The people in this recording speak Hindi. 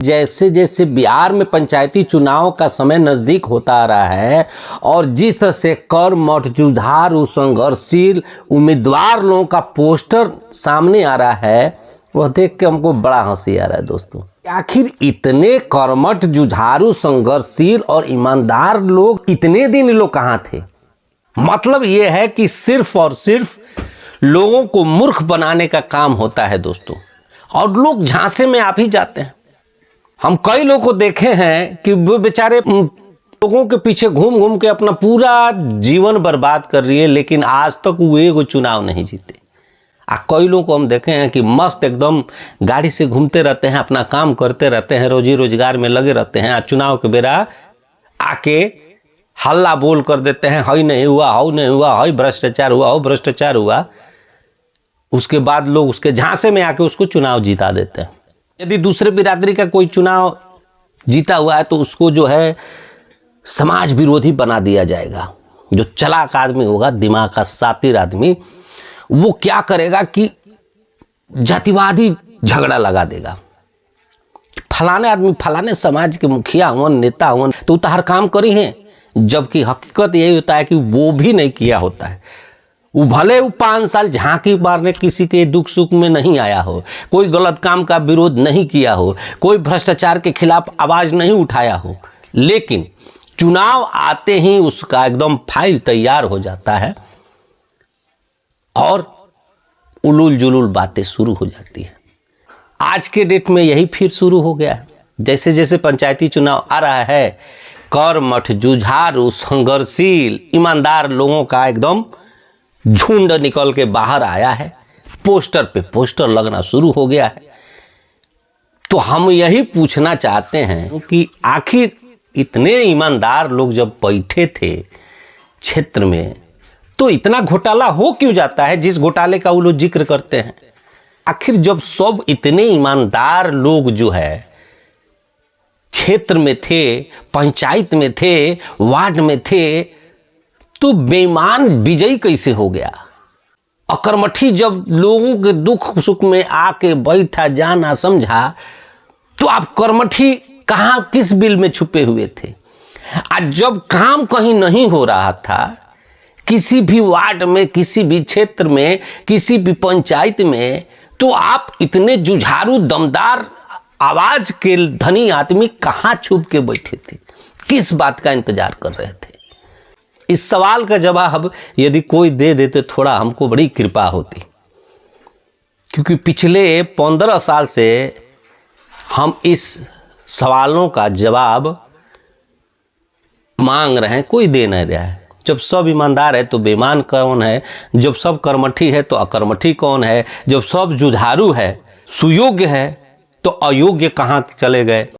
जैसे जैसे बिहार में पंचायती चुनाव का समय नजदीक होता आ रहा है और जिस तरह से कर्मठ, जुझारू, संघर्षशील उम्मीदवार लोगों का पोस्टर सामने आ रहा है, वह देख के हमको बड़ा हंसी आ रहा है दोस्तों। आखिर इतने कर्मठ, जुझारू, संघर्षशील और ईमानदार लोग इतने दिन लोग कहाँ थे? मतलब यह है कि सिर्फ और सिर्फ लोगों को मूर्ख बनाने का काम होता है दोस्तों, और लोग झांसे में आप ही जाते हैं। हम कई लोगों को देखे हैं कि वो बेचारे लोगों के पीछे घूम घूम के अपना पूरा जीवन बर्बाद कर रही है, लेकिन आज तक वो चुनाव नहीं जीते। कई लोगों को हम देखे हैं कि मस्त एकदम गाड़ी से घूमते रहते हैं, अपना काम करते रहते हैं, रोजी रोजगार में लगे रहते हैं। चुनाव के बेरा आके हल्ला बोल कर देते हैं, हई नहीं हुआ, हऊ नहीं हुआ, हई भ्रष्टाचार हुआ, हऊ भ्रष्टाचार हुआ। उसके बाद लोग उसके झांसे में आके उसको चुनाव जीता देते हैं। यदि दूसरे बिरादरी का कोई चुनाव जीता हुआ है तो उसको जो है समाज विरोधी बना दिया जाएगा। जो चालाक आदमी होगा, दिमाग का सातिर आदमी, वो क्या करेगा कि जातिवादी झगड़ा लगा देगा। फलाने आदमी फलाने समाज के मुखिया हुआ, नेता हुआ, तो उतार काम करी हैं, जबकि हकीकत यही होता है कि वो भी नहीं किया होता है। वो भले वो 5 साल झांकी मारने किसी के दुख सुख में नहीं आया हो, कोई गलत काम का विरोध नहीं किया हो, कोई भ्रष्टाचार के खिलाफ आवाज नहीं उठाया हो, लेकिन चुनाव आते ही उसका एकदम फाइल तैयार हो जाता है और उलूल जुलूल बातें शुरू हो जाती है। आज के डेट में यही फिर शुरू हो गया है। जैसे जैसे पंचायती चुनाव आ रहा है, कर्मठ, जुझारू, संघर्षशील, ईमानदार लोगों का एकदम झुंड निकल के बाहर आया है। पोस्टर पे पोस्टर लगना शुरू हो गया है। तो हम यही पूछना चाहते हैं कि आखिर इतने ईमानदार लोग जब बैठे थे क्षेत्र में, तो इतना घोटाला हो क्यों जाता है जिस घोटाले का वो लोग जिक्र करते हैं? आखिर जब सब इतने ईमानदार लोग जो है क्षेत्र में थे, पंचायत में थे, वार्ड में थे, तो बेईमान विजयी कैसे हो गया? अकर्मठी जब लोगों के दुख सुख में आके बैठा, जाना समझा, तो आप कर्मठी कहां, किस बिल में छुपे हुए थे? आज जब काम कहीं नहीं हो रहा था, किसी भी वार्ड में, किसी भी क्षेत्र में, किसी भी पंचायत में, तो आप इतने जुझारू, दमदार आवाज के धनी आदमी कहां छुप के बैठे थे? किस बात का इंतजार कर रहे थे? इस सवाल का जवाब यदि कोई दे देते थोड़ा हमको बड़ी कृपा होती, क्योंकि पिछले 15 साल से हम इस सवालों का जवाब मांग रहे हैं, कोई दे नहीं रहा है। जब सब ईमानदार है तो बेईमान कौन है? जब सब कर्मठी है तो अकर्मठी कौन है? जब सब जुझारू है, सुयोग्य है, तो अयोग्य कहाँ चले गए?